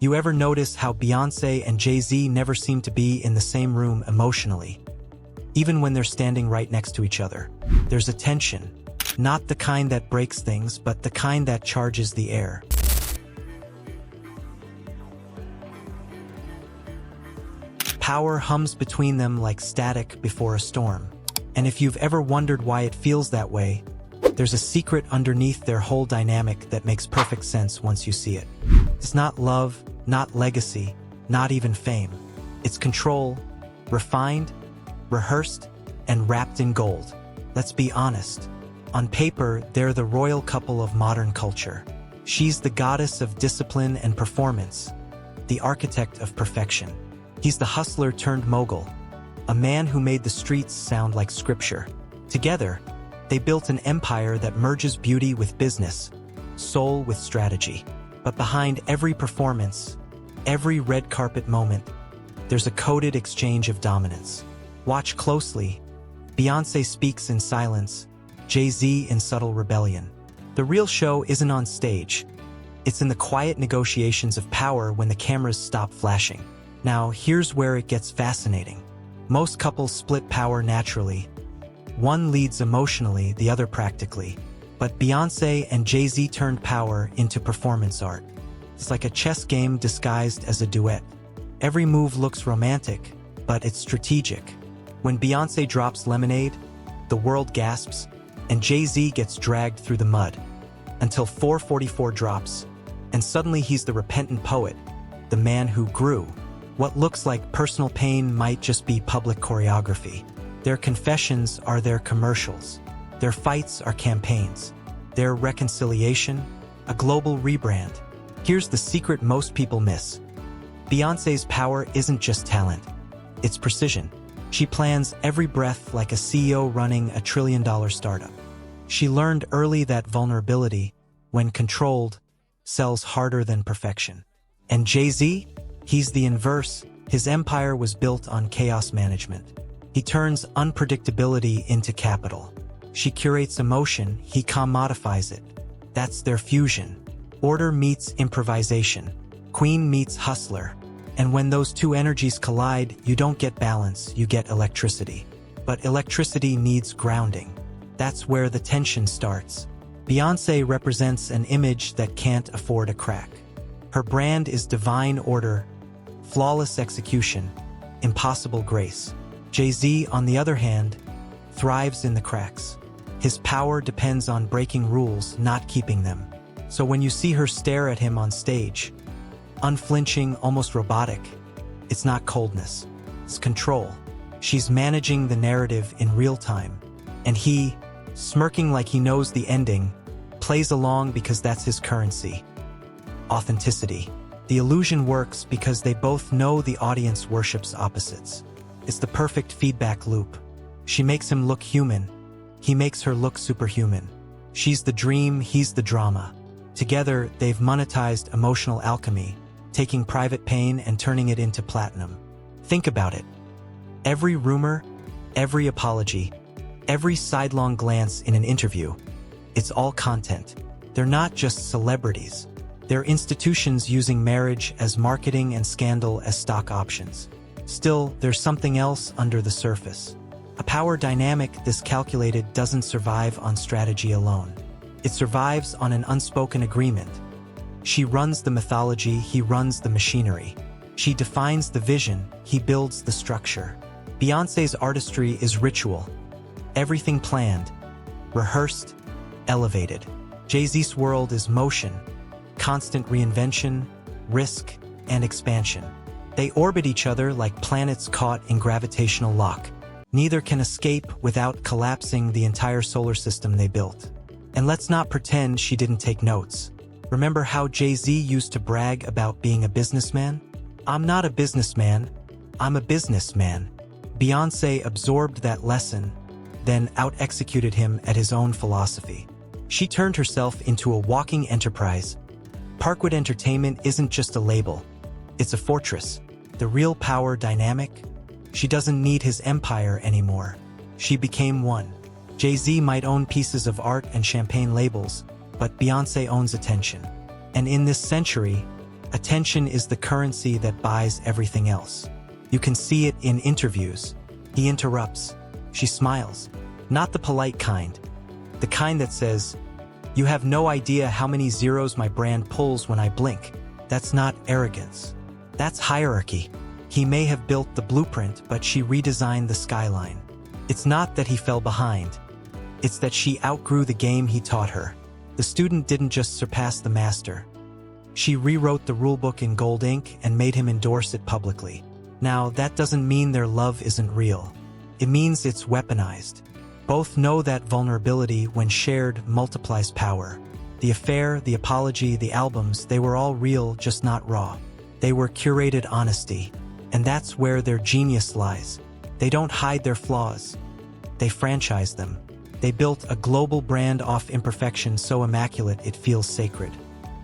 You ever notice how Beyoncé and Jay-Z never seem to be in the same room emotionally? Even when they're standing right next to each other, there's a tension. Not the kind that breaks things, but the kind that charges the air. Power hums between them like static before a storm. And if you've ever wondered why it feels that way, there's a secret underneath their whole dynamic that makes perfect sense once you see it. It's not love, not legacy, not even fame. It's control, refined, rehearsed, and wrapped in gold. Let's be honest. On paper, they're the royal couple of modern culture. She's the goddess of discipline and performance, the architect of perfection. He's the hustler turned mogul, a man who made the streets sound like scripture. Together, they built an empire that merges beauty with business, soul with strategy. But behind every performance, every red carpet moment, there's a coded exchange of dominance. Watch closely. Beyoncé speaks in silence, Jay-Z in subtle rebellion. The real show isn't on stage. It's in the quiet negotiations of power when the cameras stop flashing. Now, here's where it gets fascinating. Most couples split power naturally. One leads emotionally, the other practically. But Beyoncé and Jay-Z turned power into performance art. It's like a chess game disguised as a duet. Every move looks romantic, but it's strategic. When Beyoncé drops Lemonade, the world gasps, and Jay-Z gets dragged through the mud. Until 444 drops, and suddenly he's the repentant poet, the man who grew. What looks like personal pain might just be public choreography. Their confessions are their commercials. Their fights are campaigns. Their reconciliation, a global rebrand. Here's the secret most people miss. Beyoncé's power isn't just talent. It's precision. She plans every breath like a CEO running a trillion-dollar startup. She learned early that vulnerability, when controlled, sells harder than perfection. And Jay-Z? He's the inverse. His empire was built on chaos management. He turns unpredictability into capital. She curates emotion, he commodifies it. That's their fusion. Order meets improvisation. Queen meets hustler. And when those two energies collide, you don't get balance, you get electricity. But electricity needs grounding. That's where the tension starts. Beyoncé represents an image that can't afford a crack. Her brand is divine order, flawless execution, impossible grace. Jay-Z, on the other hand, thrives in the cracks. His power depends on breaking rules, not keeping them. So when you see her stare at him on stage, unflinching, almost robotic, it's not coldness, it's control. She's managing the narrative in real time. And he, smirking like he knows the ending, plays along because that's his currency. Authenticity. The illusion works because they both know the audience worships opposites. It's the perfect feedback loop. She makes him look human. He makes her look superhuman. She's the dream, he's the drama. Together, they've monetized emotional alchemy, taking private pain and turning it into platinum. Think about it. Every rumor, every apology, every sidelong glance in an interview, it's all content. They're not just celebrities. They're institutions using marriage as marketing and scandal as stock options. Still, there's something else under the surface. A power dynamic this calculated doesn't survive on strategy alone. It survives on an unspoken agreement. She runs the mythology, he runs the machinery. She defines the vision, he builds the structure. Beyoncé's artistry is ritual. Everything planned, rehearsed, elevated. Jay-Z's world is motion, constant reinvention, risk, and expansion. They orbit each other like planets caught in gravitational lock. Neither can escape without collapsing the entire solar system they built. And let's not pretend she didn't take notes. Remember how Jay-Z used to brag about being a businessman? I'm not a businessman, I'm a businessman. Beyoncé absorbed that lesson, then out-executed him at his own philosophy. She turned herself into a walking enterprise. Parkwood Entertainment isn't just a label, it's a fortress. The real power dynamic? She doesn't need his empire anymore. She became one. Jay-Z might own pieces of art and champagne labels, but Beyoncé owns attention. And in this century, Attention is the currency that buys everything else. You can see it in interviews. He interrupts. She smiles. Not the polite kind. The kind that says, "You have no idea how many zeros my brand pulls when I blink." That's not arrogance. That's hierarchy. He may have built the blueprint, but she redesigned the skyline. It's not that he fell behind. It's that she outgrew the game he taught her. The student didn't just surpass the master. She rewrote the rulebook in gold ink and made him endorse it publicly. Now, that doesn't mean their love isn't real. It means it's weaponized. Both know that vulnerability, when shared, multiplies power. The affair, the apology, the albums, they were all real, just not raw. They were curated honesty. And that's where their genius lies. They don't hide their flaws. They franchise them. They built a global brand off imperfection so immaculate it feels sacred.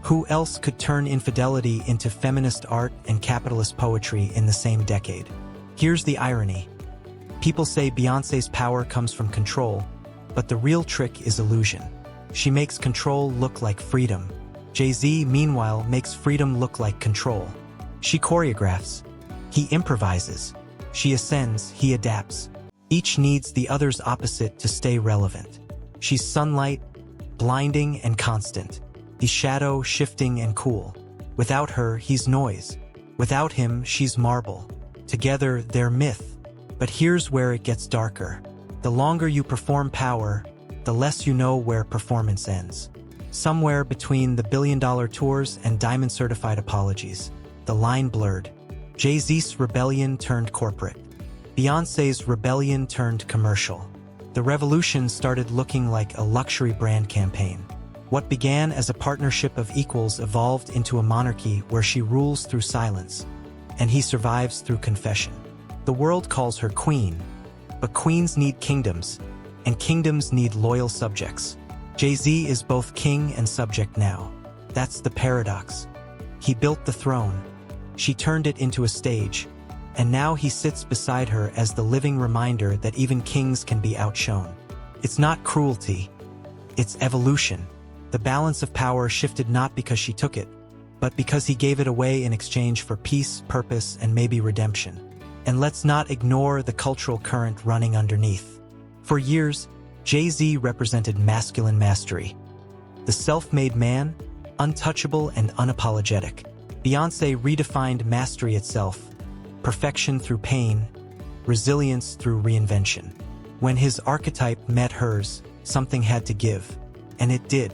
Who else could turn infidelity into feminist art and capitalist poetry in the same decade? Here's the irony. People say Beyoncé's power comes from control, but the real trick is illusion. She makes control look like freedom. Jay-Z, meanwhile, makes freedom look like control. She choreographs. He improvises. She ascends, he adapts. Each needs the other's opposite to stay relevant. She's sunlight, blinding and constant. He's shadow, shifting and cool. Without her, he's noise. Without him, she's marble. Together, they're myth. But here's where it gets darker. The longer you perform power, the less you know where performance ends. Somewhere between the billion-dollar tours and diamond-certified apologies, the line blurred. Jay-Z's rebellion turned corporate. Beyoncé's rebellion turned commercial. The revolution started looking like a luxury brand campaign. What began as a partnership of equals evolved into a monarchy where she rules through silence, and he survives through confession. The world calls her queen, but queens need kingdoms, and kingdoms need loyal subjects. Jay-Z is both king and subject now. That's the paradox. He built the throne. She turned it into a stage, and now he sits beside her as the living reminder that even kings can be outshone. It's not cruelty, it's evolution. The balance of power shifted not because she took it, but because he gave it away in exchange for peace, purpose, and maybe redemption. And let's not ignore the cultural current running underneath. For years, Jay-Z represented masculine mastery. The self-made man, untouchable and unapologetic. Beyoncé redefined mastery itself, perfection through pain, resilience through reinvention. When his archetype met hers, something had to give, and it did.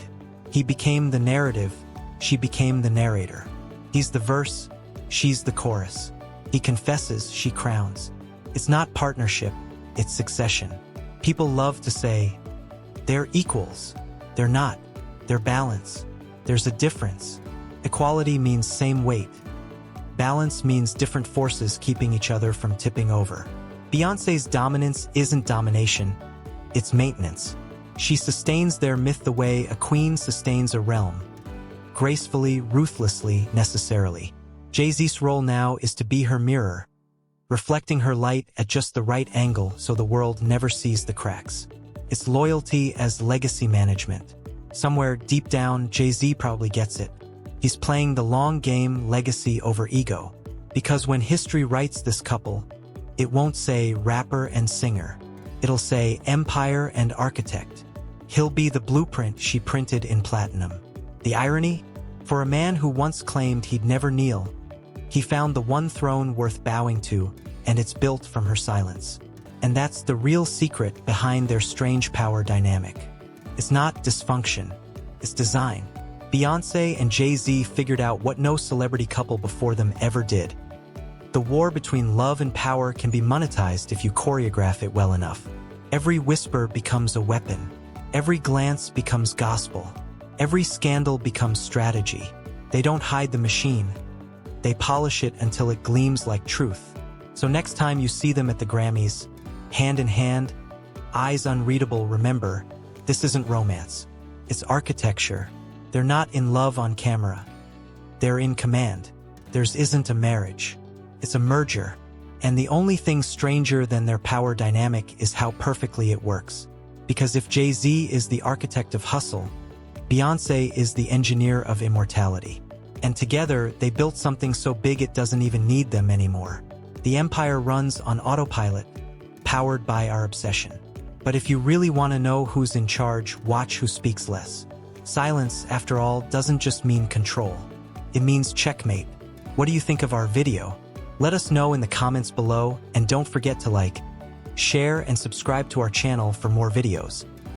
He became the narrative, she became the narrator. He's the verse, she's the chorus. He confesses, she crowns. It's not partnership, it's succession. People love to say, they're equals. They're not. They're balance. There's a difference. Equality means same weight. Balance means different forces keeping each other from tipping over. Beyoncé's dominance isn't domination, it's maintenance. She sustains their myth the way a queen sustains a realm. Gracefully, ruthlessly, necessarily. Jay-Z's role now is to be her mirror, reflecting her light at just the right angle so the world never sees the cracks. It's loyalty as legacy management. Somewhere deep down, Jay-Z probably gets it. He's playing the long game, legacy over ego. Because when history writes this couple, it won't say rapper and singer. It'll say empire and architect. He'll be the blueprint she printed in platinum. The irony? For a man who once claimed he'd never kneel, he found the one throne worth bowing to, and it's built from her silence. And that's the real secret behind their strange power dynamic. It's not dysfunction, it's design. Beyoncé and Jay-Z figured out what no celebrity couple before them ever did. The war between love and power can be monetized if you choreograph it well enough. Every whisper becomes a weapon. Every glance becomes gospel. Every scandal becomes strategy. They don't hide the machine. They polish it until it gleams like truth. So next time you see them at the Grammys, hand in hand, eyes unreadable, remember, this isn't romance. It's architecture. They're not in love on camera. They're in command. Theirs isn't a marriage. It's a merger. And the only thing stranger than their power dynamic is how perfectly it works. Because if Jay-Z is the architect of hustle, Beyoncé is the engineer of immortality. And together, they built something so big it doesn't even need them anymore. The empire runs on autopilot, powered by our obsession. But if you really want to know who's in charge, watch who speaks less. Silence, after all, doesn't just mean control. It means checkmate. What do you think of our video? Let us know in the comments below, and don't forget to like, share, and subscribe to our channel for more videos.